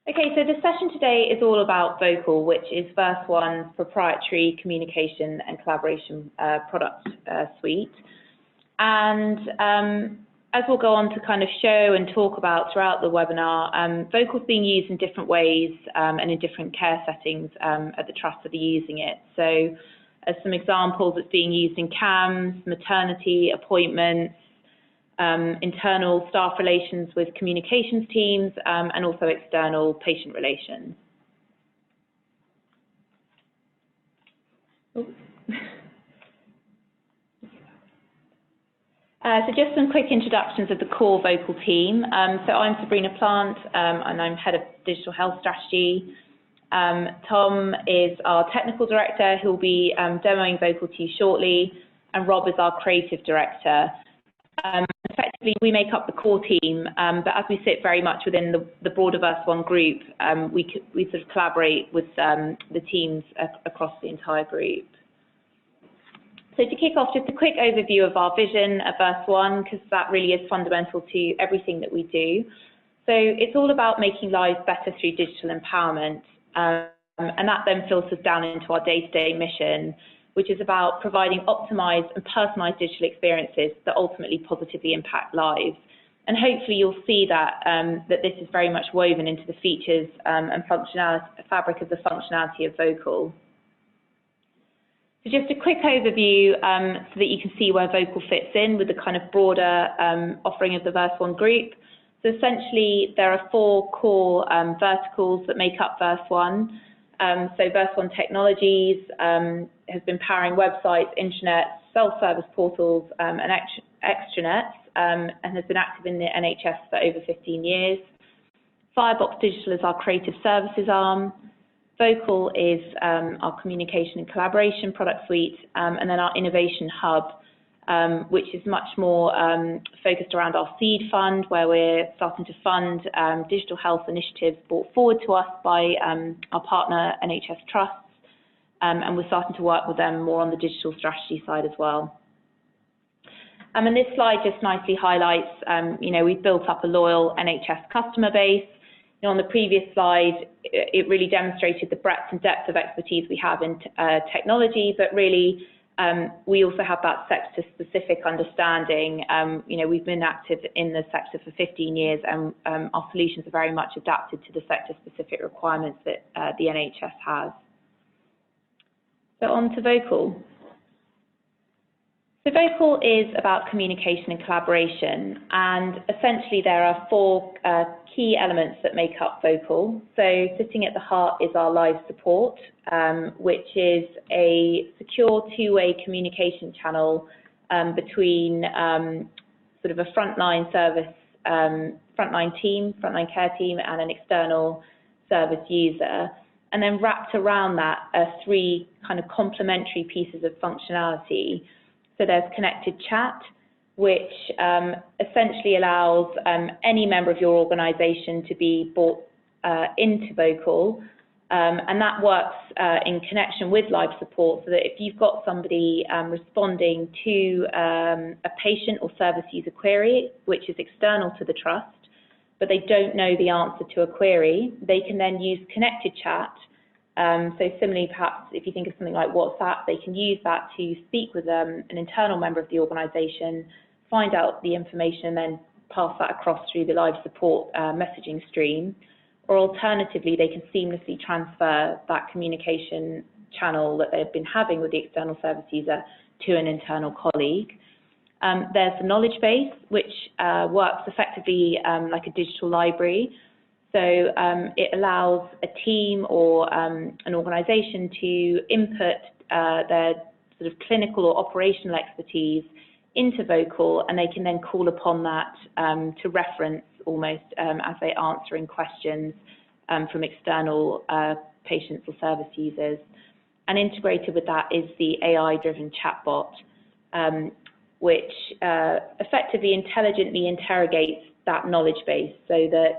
Okay, so the session today is all about Vocoll, which is First One's proprietary communication and collaboration product suite. And as we'll go on to kind of show and talk about throughout the webinar, Vocoll's being used in different ways and in different care settings at the trust that are using it. So as some examples, it's being used in CAMs, maternity, appointments, internal staff relations with communications teams, and also external patient relations. So just some quick introductions of the core Vocoll team. So I'm Sabrina Plant, and I'm Head of Digital Health Strategy. Tom is our Technical Director, who will be demoing Vocoll to you shortly, and Rob is our Creative Director. Effectively, we make up the core team, but as we sit very much within the broader First One group, we sort of collaborate with the teams across the entire group. So to kick off, just a quick overview of our vision at First One, because that really is fundamental to everything that we do. So it's all about making lives better through digital empowerment, and that then filters down into our day-to-day mission, which is about providing optimized and personalized digital experiences that ultimately positively impact lives. And hopefully you'll see that, that this is very much woven into the features and functionality, fabric of the functionality of Vocoll. So just a quick overview so that you can see where Vocoll fits in with the kind of broader offering of the First One group. So essentially there are 4 core verticals that make up First One. So First One Technologies has been powering websites, intranet, self-service portals and extranets, and has been active in the NHS for over 15 years. Firebox Digital is our creative services arm. Vocoll is our communication and collaboration product suite, and then our innovation hub, which is much more focused around our seed fund, where we're starting to fund digital health initiatives brought forward to us by our partner NHS Trusts, and we're starting to work with them more on the digital strategy side as well. And this slide just nicely highlights, we've built up a loyal NHS customer base. On the previous slide, it really demonstrated the breadth and depth of expertise we have in technology, but really we also have that sector-specific understanding. We've been active in the sector for 15 years, and our solutions are very much adapted to the sector-specific requirements that the NHS has. So on to Vocoll. So Vocoll is about communication and collaboration, and essentially there are 4 key elements that make up Vocoll. So sitting at the heart is our live support, which is a secure 2-way communication channel between sort of a frontline service, frontline care team, and an external service user. And then wrapped around that are 3 kind of complementary pieces of functionality. So there's connected chat, which essentially allows any member of your organisation to be brought into Vocoll, and that works in connection with live support, so that if you've got somebody responding to a patient or service user query, which is external to the trust, but they don't know the answer to a query, they can then use connected chat. So similarly, perhaps if you think of something like WhatsApp, they can use that to speak with an internal member of the organisation, find out the information, and then pass that across through the live support messaging stream. Or alternatively, they can seamlessly transfer that communication channel that they've been having with the external service user to an internal colleague. There's the knowledge base, which works effectively like a digital library. So it allows a team or an organisation to input their sort of clinical or operational expertise into Vocoll, and they can then call upon that to reference almost as they're answering questions from external patients or service users. And integrated with that is the AI-driven chatbot, which effectively intelligently interrogates that knowledge base so that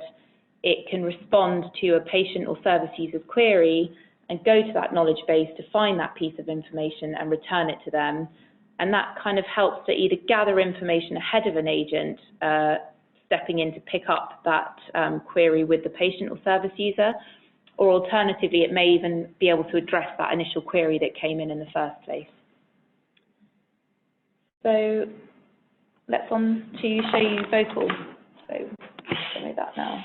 it can respond to a patient or service user's query and go to that knowledge base to find that piece of information and return it to them. And that kind of helps to either gather information ahead of an agent stepping in to pick up that query with the patient or service user, or alternatively, it may even be able to address that initial query that came in the first place. So let's on to show you Vocoll. So show me that now.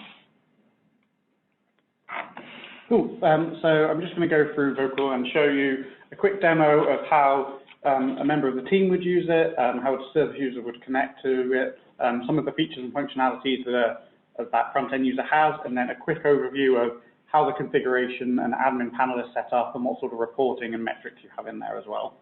Cool. So I'm just going to go through Vocoll and show you a quick demo of how a member of the team would use it, how a service user would connect to it, some of the features and functionalities that front-end user has, and then a quick overview of how the configuration and admin panel is set up and what sort of reporting and metrics you have in there as well.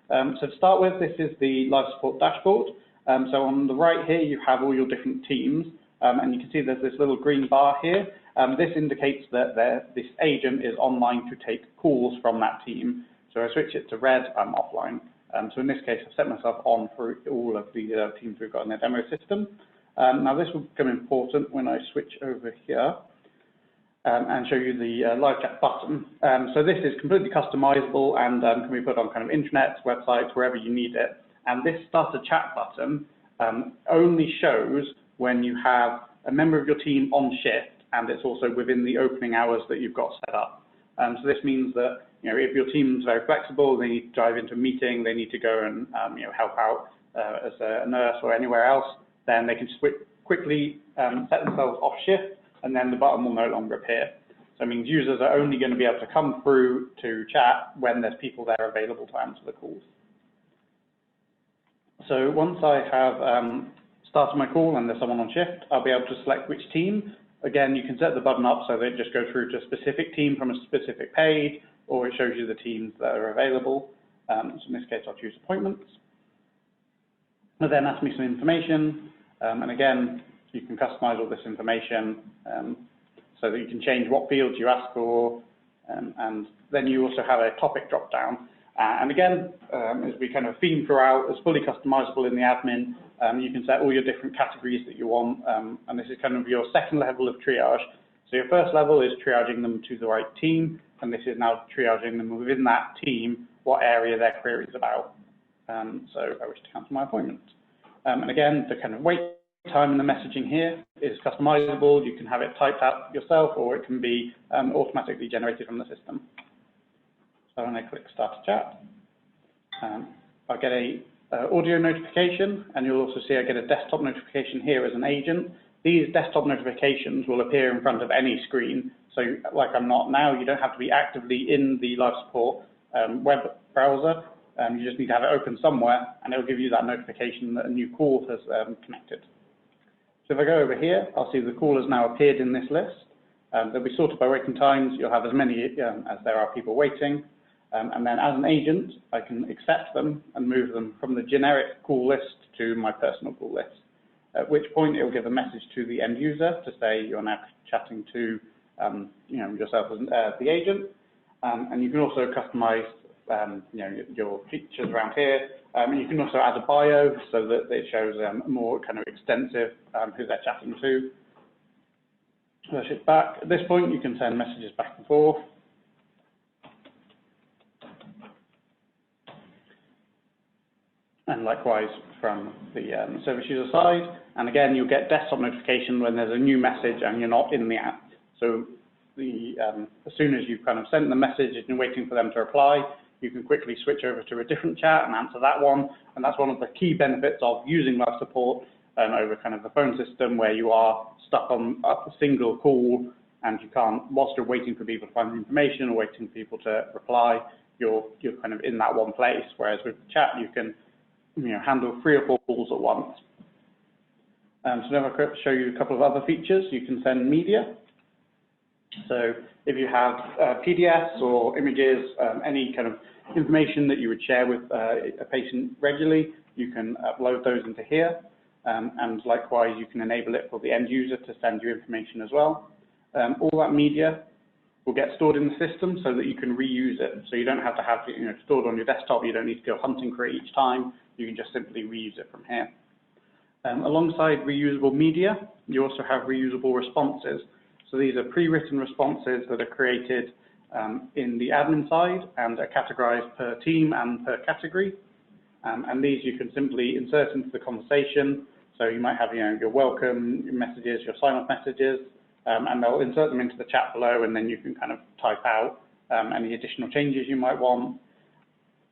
So to start with, this is the live support dashboard. So on the right here, you have all your different teams, and you can see there's this little green bar here. This indicates that this agent is online to take calls from that team. So I switch it to red, I'm offline. So in this case, I've set myself on for all of the teams we've got in the demo system. Now this will become important when I switch over here and show you the live chat button. So this is completely customizable and can be put on kind of intranets, websites, wherever you need it. And this start a chat button only shows when you have a member of your team on shift, and it's also within the opening hours that you've got set up. So this means that, you know, if your team's very flexible, they need to dive into a meeting, they need to go and you know, help out as a nurse or anywhere else, then they can just quickly set themselves off shift, and then the button will no longer appear. So it means users are only going to be able to come through to chat when there's people there available to answer the calls. So once I have started my call and there's someone on shift, I'll be able to select which team. Again, you can set the button up so that it just goes through to a specific team from a specific page, or it shows you the teams that are available. So in this case, I'll choose appointments. And then ask me some information. And again, you can customize all this information so that you can change what fields you ask for. And then you also have a topic drop down. And again, as we kind of theme throughout, it's fully customizable in the admin. You can set all your different categories that you want. And this is kind of your second level of triage. So your first level is triaging them to the right team. And this is now triaging them within that team, what area their query is about. So I wish to cancel my appointment. And again, the kind of wait time in the messaging here is customizable. You can have it typed out yourself, or it can be automatically generated from the system. So when I click Start a Chat, I'll get a audio notification, and you'll also see I get a desktop notification here as an agent. These desktop notifications will appear in front of any screen. So like I'm not now, you don't have to be actively in the live support web browser. You just need to have it open somewhere, and it'll give you that notification that a new call has connected. So if I go over here, I'll see the call has now appeared in this list. They'll be sorted by waiting times. You'll have as many as there are people waiting. And then as an agent, I can accept them and move them from the generic call list to my personal call list, at which point it will give a message to the end user to say you're now chatting to yourself as the agent. And you can also customize your features around here. You can also add a bio so that it shows more kind of extensive who they're chatting to. Push it back. At this point, you can send messages back and forth. And likewise from the service user side. And again, you'll get desktop notification when there's a new message and you're not in the app. So as soon as you've kind of sent the message and you're waiting for them to reply, you can quickly switch over to a different chat and answer that one. And that's one of the key benefits of using live support over kind of the phone system, where you are stuck on a single call and you can't, whilst you're waiting for people to find information or waiting for people to reply, you're kind of in that one place. Whereas with the chat, you can handle 3 or 4 calls at once. So now I'll show you a couple of other features. You can send media. So if you have PDFs or images, any kind of information that you would share with a patient regularly, you can upload those into here. And likewise, you can enable it for the end user to send you information as well. All that media will get stored in the system so that you can reuse it. So you don't have to have it stored on your desktop. You don't need to go hunting for it each time. You can just simply reuse it from here. Alongside reusable media, you also have reusable responses. So these are pre-written responses that are created in the admin side and are categorized per team and per category. And these you can simply insert into the conversation. So you might have, your welcome messages, your sign-off messages, and they'll insert them into the chat below, and then you can kind of type out any additional changes you might want.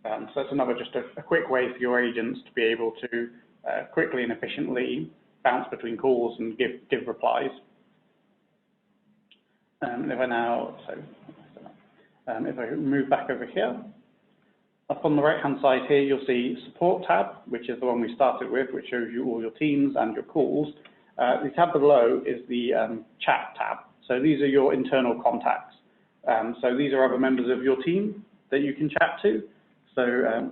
So that's another just a quick way for your agents to be able to quickly and efficiently bounce between calls and give replies. If I move back over here, up on the right-hand side here, you'll see Support tab, which is the one we started with, which shows you all your teams and your calls. The tab below is the Chat tab. So these are your internal contacts. So these are other members of your team that you can chat to. So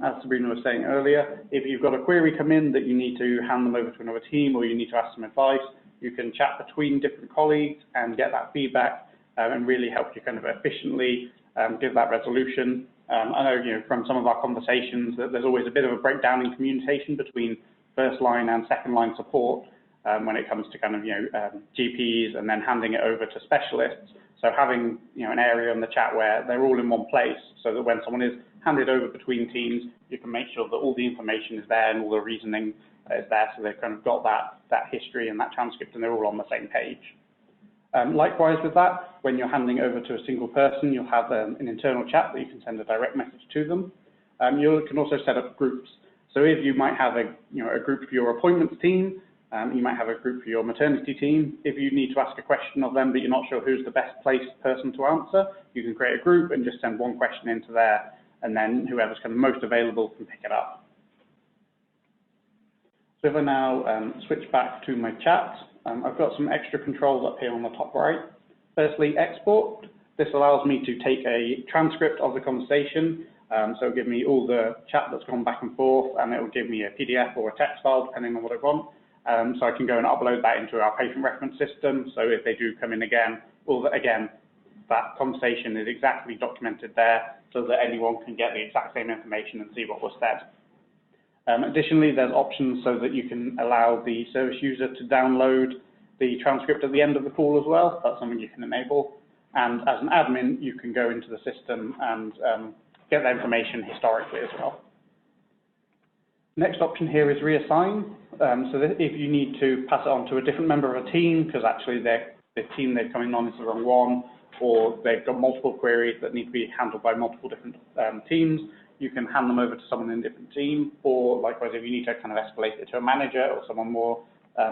as Sabrina was saying earlier, if you've got a query come in that you need to hand them over to another team or you need to ask some advice, you can chat between different colleagues and get that feedback and really help you kind of efficiently give that resolution. I know, from some of our conversations that there's always a bit of a breakdown in communication between first line and second line support when it comes to kind of, GPs and then handing it over to specialists. So having, an area in the chat where they're all in one place so that when someone is handed over between teams, you can make sure that all the information is there and all the reasoning is there, so they've kind of got that history and that transcript and they're all on the same page. Likewise with that, when you're handing over to a single person, you'll have an internal chat that you can send a direct message to them. You can also set up groups. So if you might have a group for your appointments team, you might have a group for your maternity team. If you need to ask a question of them, but you're not sure who's the best placed person to answer, you can create a group and just send one question into there, and then whoever's kind of most available can pick it up. So if I now switch back to my chat, I've got some extra controls up here on the top right. Firstly, export. This allows me to take a transcript of the conversation. So it'll give me all the chat that's gone back and forth, and it will give me a PDF or a text file, depending on what I want. So I can go and upload that into our patient reference system. So if they do come in again, that conversation is exactly documented there so that anyone can get the exact same information and see what was said. Additionally, there's options so that you can allow the service user to download the transcript at the end of the call as well. That's something you can enable. And as an admin, you can go into the system and get that information historically as well. Next option here is reassign. So that if you need to pass it on to a different member of a team, because actually the team they're coming on is the wrong one, or they've got multiple queries that need to be handled by multiple different teams, you can hand them over to someone in a different team, or likewise, if you need to kind of escalate it to a manager or someone more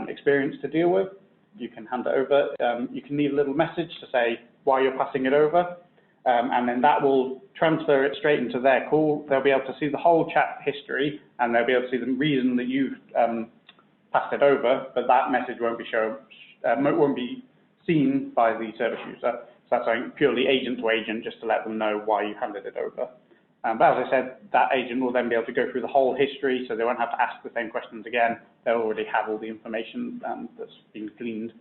experienced to deal with, you can hand it over. You can leave a little message to say why you're passing it over, and then that will transfer it straight into their call. They'll be able to see the whole chat history, and they'll be able to see the reason that you've passed it over, but that message won't be shown, won't be seen by the service user. So that's something purely agent to agent, just to let them know why you handed it over. But as I said, that agent will then be able to go through the whole history, so they won't have to ask the same questions again. They'll already have all the information that's been gleaned.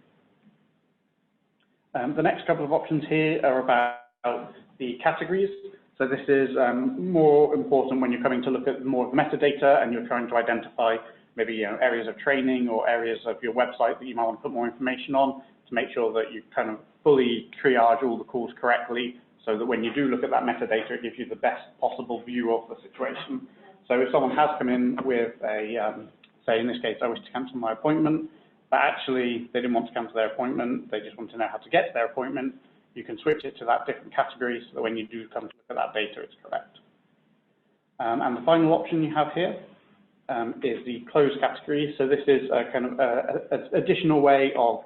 The next couple of options here are about the categories. So this is more important when you're coming to look at more of the metadata and you're trying to identify maybe areas of training or areas of your website that you might want to put more information on, to make sure that you kind of fully triage all the calls correctly, so that when you do look at that metadata, it gives you the best possible view of the situation. So if someone has come in with a, say in this case, I wish to cancel my appointment, but actually they didn't want to cancel their appointment, they just want to know how to get to their appointment, you can switch it to that different category so that when you do come to look at that data, it's correct. And the final option you have here is the closed category. So this is a kind of an additional way of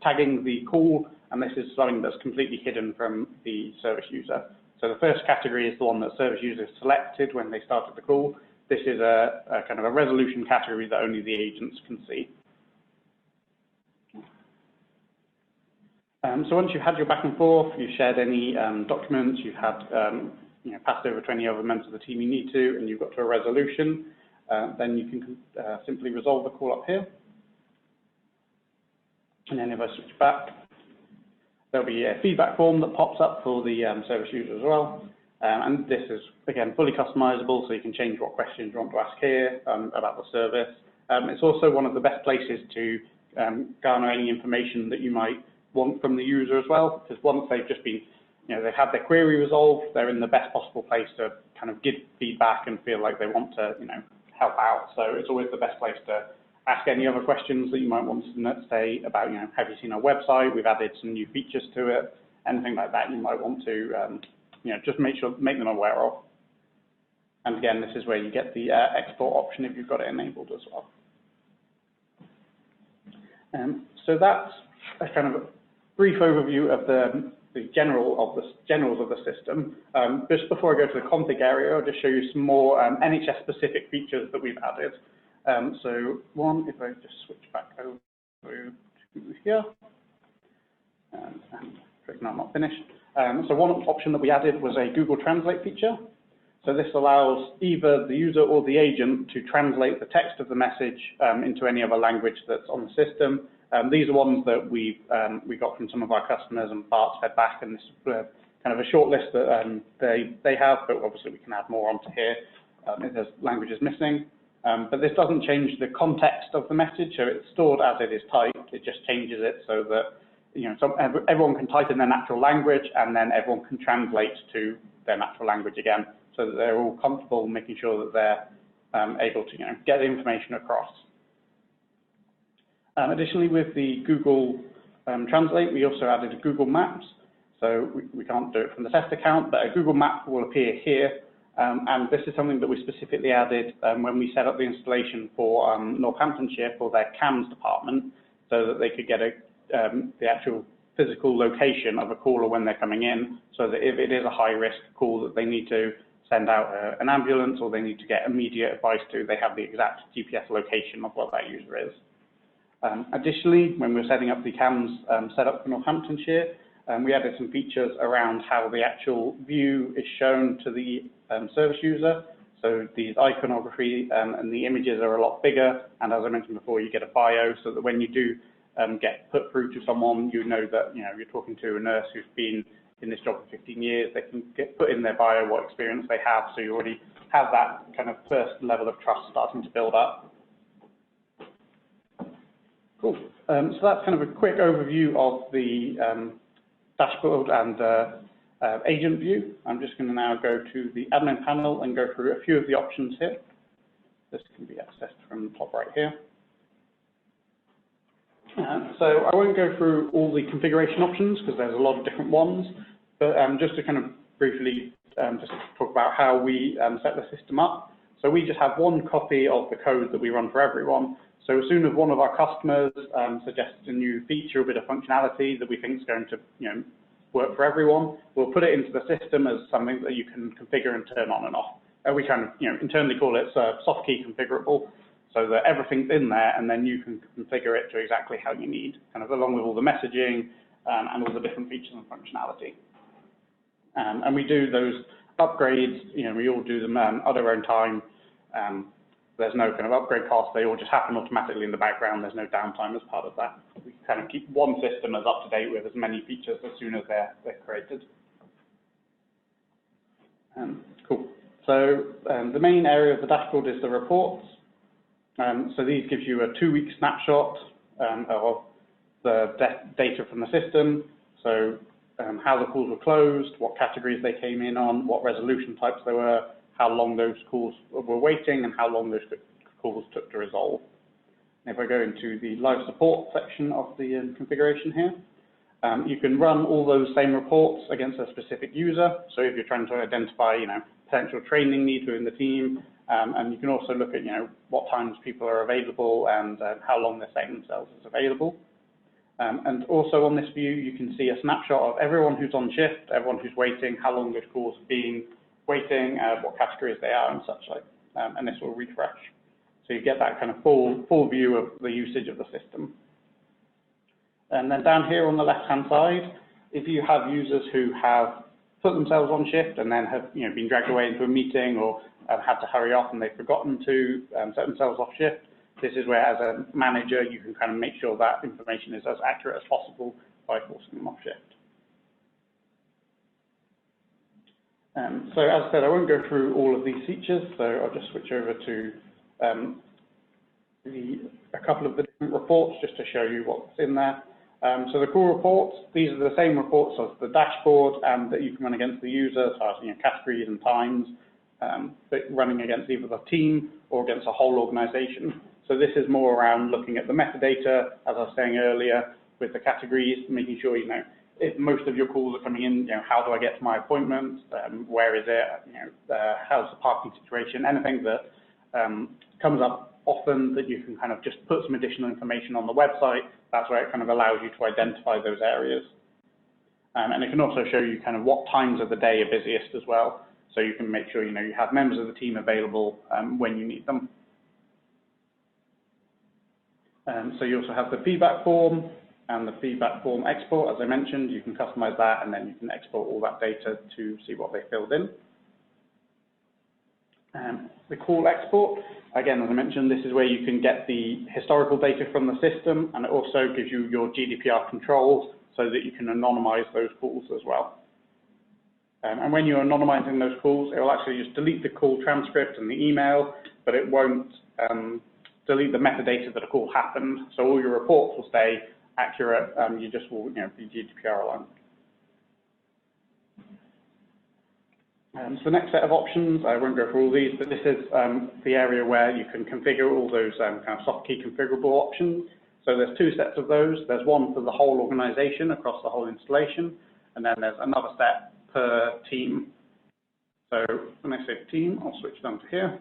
tagging the call, and this is something that's completely hidden from the service user. So the first category is the one that service user selected when they started the call. This is a kind of a resolution category that only the agents can see. So once you've had your back and forth, you've shared any documents, you've had passed over to any other members of the team you need to, and you've got to a resolution, then you can simply resolve the call up here. And then if I switch back, there'll be a feedback form that pops up for the service user as well. And this is, again, fully customizable, so you can change what questions you want to ask here about the service. It's also one of the best places to garner any information that you might want from the user as well, because once they've just been, they've had their query resolved, they're in the best possible place to kind of give feedback and feel like they want to, help out. So it's always the best place to ask any other questions that you might want to say about, have you seen our website? We've added some new features to it, anything like that you might want to, just make them aware of. And again, this is where you get the export option if you've got it enabled as well. So that's a kind of a brief overview of the generals of the system. Just before I go to the config area, I'll just show you some more NHS-specific features that we've added. So one, if I just switch back over to here, and click no, I'm not finished. So one option that we added was a Google Translate feature. So this allows either the user or the agent to translate the text of the message into any other language that's on the system. These are ones that we got from some of our customers, and Bart's fed back, and this is kind of a short list that they have, but obviously we can add more onto here if there's languages missing. But this doesn't change the context of the message, so it's stored as it is typed. It just changes it so that everyone can type in their natural language, and then everyone can translate to their natural language again, so that they're all comfortable making sure that they're able to get the information across. Additionally, with the Google Translate, we also added a Google Maps. So we can't do it from the test account, but a Google Map will appear here. And this is something that we specifically added when we set up the installation for Northamptonshire for their CAMS department, so that they could get the actual physical location of a caller when they're coming in, so that if it is a high-risk call that they need to send out an ambulance or they need to get immediate advice to, they have the exact GPS location of what that user is. Additionally, when we're setting up the CAMS setup for Northamptonshire, we added some features around how the actual view is shown to the service user. So these iconography and the images are a lot bigger, and as I mentioned before, you get a bio, so that when you do get put through to someone, you know that you're talking to a nurse who's been in this job for 15 years. They can get put in their bio what experience they have, so you already have that kind of first level of trust starting to build up. Cool. So that's kind of a quick overview of the dashboard and agent view. I'm just going to now go to the admin panel and go through a few of the options here. This can be accessed from the top right here. So I won't go through all the configuration options because there's a lot of different ones, but just to kind of briefly just talk about how we set the system up. So we just have one copy of the code that we run for everyone. So as soon as one of our customers suggests a new feature or bit of functionality that we think is going to work for everyone, we'll put it into the system as something that you can configure and turn on and off. We kind of internally call it soft key configurable, so that everything's in there and then you can configure it to exactly how you need, kind of along with all the messaging and all the different features and functionality. And we do those upgrades, we all do them at our own time. There's no kind of upgrade cost. They all just happen automatically in the background. There's no downtime as part of that. We kind of keep one system as up to date with as many features as soon as they're created. Cool. So the main area of the dashboard is the reports. So these gives you a 2-week snapshot of the data from the system. So how the calls were closed, what categories they came in on, what resolution types they were, how long those calls were waiting, and how long those calls took to resolve. And if I go into the live support section of the configuration here, you can run all those same reports against a specific user. So if you're trying to identify, potential training needs within the team, and you can also look at, what times people are available and how long they're setting themselves as available. And also on this view, you can see a snapshot of everyone who's on shift, everyone who's waiting, how long those calls have been waiting, what categories they are and such like, and this will refresh. So you get that kind of full view of the usage of the system. And then down here on the left-hand side, if you have users who have put themselves on shift and then have been dragged away into a meeting or had to hurry off and they've forgotten to set themselves off shift, this is where, as a manager, you can kind of make sure that information is as accurate as possible by forcing them off shift. So as I said, I won't go through all of these features, so I'll just switch over to a couple of the different reports just to show you what's in there. So the core reports, these are the same reports as the dashboard and that you can run against the user, so as categories and times, but running against either the team or against a whole organization. So this is more around looking at the metadata, as I was saying earlier, with the categories, making sure, if most of your calls are coming in, how do I get to my appointment? Where is it? How's the parking situation? Anything that comes up often that you can kind of just put some additional information on the website. That's where it kind of allows you to identify those areas. And it can also show you kind of what times of the day are busiest as well. So you can make sure, you have members of the team available when you need them. So you also have the feedback form and the feedback form export. As I mentioned, you can customize that and then you can export all that data to see what they filled in. The call export, again, as I mentioned, this is where you can get the historical data from the system, and it also gives you your GDPR controls so that you can anonymize those calls as well. And when you're anonymizing those calls, it will actually just delete the call transcript and the email, but it won't delete the metadata that a call happened. So all your reports will stay accurate. You just will, be GDPR aligned. So the next set of options, I won't go through all these, but this is the area where you can configure all those kind of soft key configurable options. So there's two sets of those. There's one for the whole organization across the whole installation, and then there's another set per team. So when I say team, I'll switch down to here.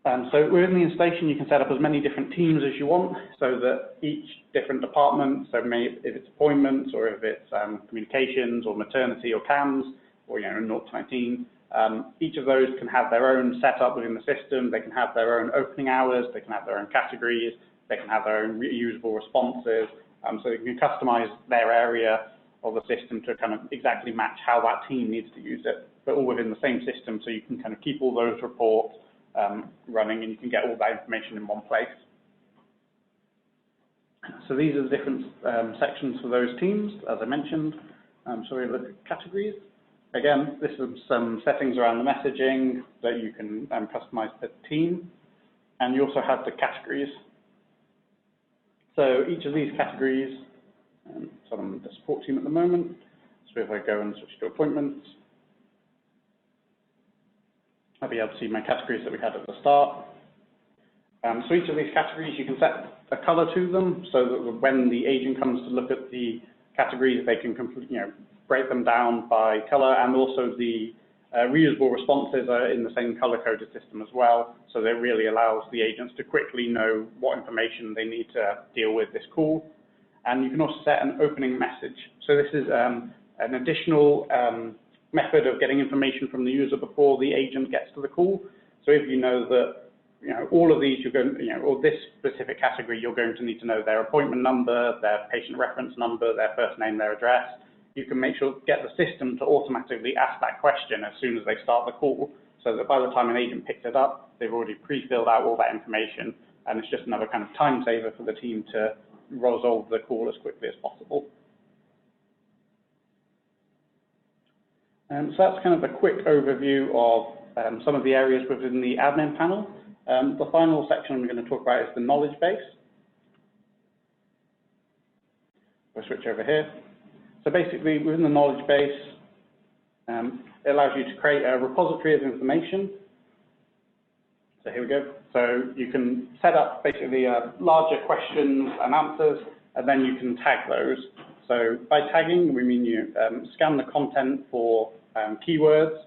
So within the installation, you can set up as many different teams as you want, so that each different department, so maybe if it's appointments or if it's communications or maternity or CAMS, or 0 to 19, each of those can have their own setup within the system. They can have their own opening hours. They can have their own categories. They can have their own reusable responses. So you can customize their area of the system to kind of exactly match how that team needs to use it, but all within the same system. So you can kind of keep all those reports running, and you can get all that information in one place. So these are the different sections for those teams, as I mentioned. So we look at categories. Again, this is some settings around the messaging that you can customize per team. And you also have the categories. So each of these categories, so I'm the support team at the moment. So if I go and switch to appointments, I'll be able to see my categories that we had at the start. So each of these categories, you can set a color to them so that when the agent comes to look at the categories, they can break them down by color, and also the reusable responses are in the same color-coded system as well, so that really allows the agents to quickly know what information they need to deal with this call. And you can also set an opening message. So this is an additional method of getting information from the user before the agent gets to the call. So if you know that all of these you're going, or this specific category, you're going to need to know their appointment number, their patient reference number, their first name, their address. You can make sure get the system to automatically ask that question as soon as they start the call, so that by the time an agent picks it up, they've already pre-filled out all that information, and it's just another kind of time saver for the team to resolve the call as quickly as possible. So that's kind of a quick overview of some of the areas within the admin panel. The final section I'm going to talk about is the knowledge base. We'll switch over here. So basically, within the knowledge base, it allows you to create a repository of information. So here we go. So you can set up basically larger questions and answers, and then you can tag those. So by tagging, we mean you scan the content for keywords,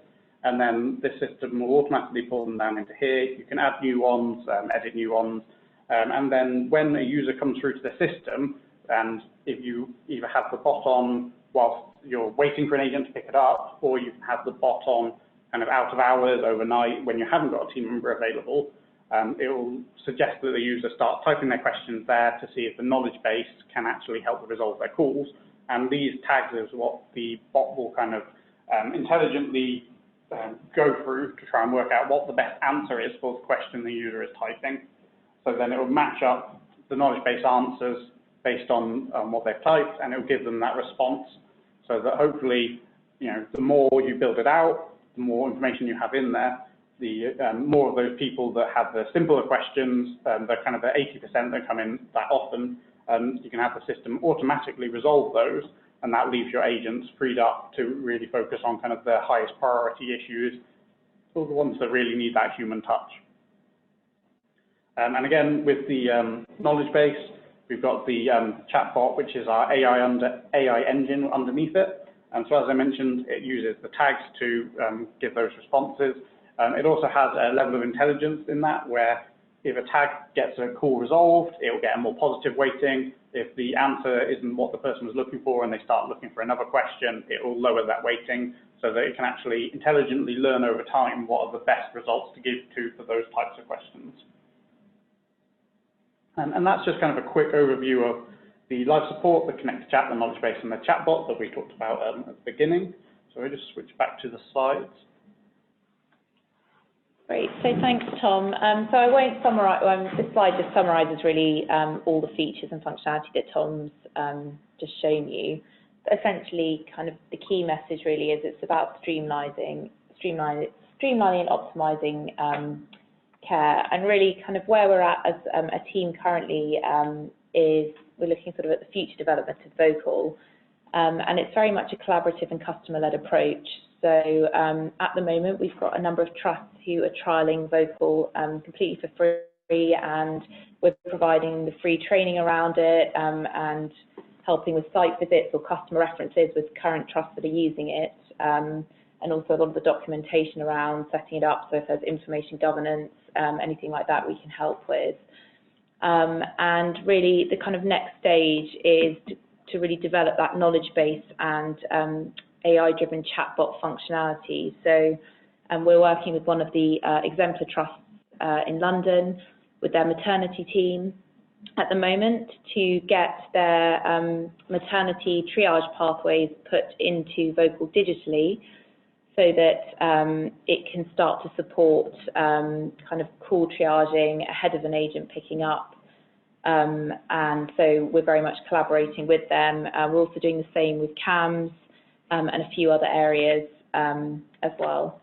and then this system will automatically pull them down into here. You can add new ones, edit new ones, and then when a user comes through to the system, and if you either have the bot on whilst you're waiting for an agent to pick it up, or you have the bot on kind of out of hours, overnight, when you haven't got a team member available, it will suggest that the user start typing their questions there to see if the knowledge base can actually help resolve their calls. And these tags is what the bot will kind of intelligently go through to try and work out what the best answer is for the question the user is typing. So then it will match up the knowledge base answers based on what they've typed, and it will give them that response, so that hopefully, the more you build it out, the more information you have in there, the more of those people that have the simpler questions, the kind of the 80% that come in that often, you can have the system automatically resolve those, and that leaves your agents freed up to really focus on kind of the highest priority issues, or the ones that really need that human touch. And again, with the knowledge base, we've got the chatbot, which is our AI engine underneath it. And so as I mentioned, it uses the tags to give those responses. It also has a level of intelligence in that, where if a tag gets a call resolved, it will get a more positive weighting. If the answer isn't what the person was looking for and they start looking for another question, it will lower that weighting so that it can actually intelligently learn over time what are the best results to give to for those types of questions. And that's just kind of a quick overview of the live support, the connected chat, the knowledge base, and the chatbot that we talked about at the beginning. So we just switch back to the slides. Great, so thanks, Tom. So I won't summarise, this slide just summarises really all the features and functionality that Tom's just shown you. But essentially, kind of the key message really is it's about streamlining and optimising care, and really kind of where we're at as a team currently is we're looking sort of at the future development of Vocoll, and it's very much a collaborative and customer-led approach. So at the moment we've got a number of trusts who are trialling Vocoll completely for free, and we're providing the free training around it and helping with site visits or customer references with current trusts that are using it, and also a lot of the documentation around setting it up, so if there's information governance, anything like that we can help with. And really the kind of next stage is to really develop that knowledge base and AI-driven chatbot functionality. So we're working with one of the exemplar trusts in London with their maternity team at the moment to get their maternity triage pathways put into Vocoll digitally, so that it can start to support kind of call triaging ahead of an agent picking up. And so we're very much collaborating with them. We're also doing the same with CAMS and a few other areas as well.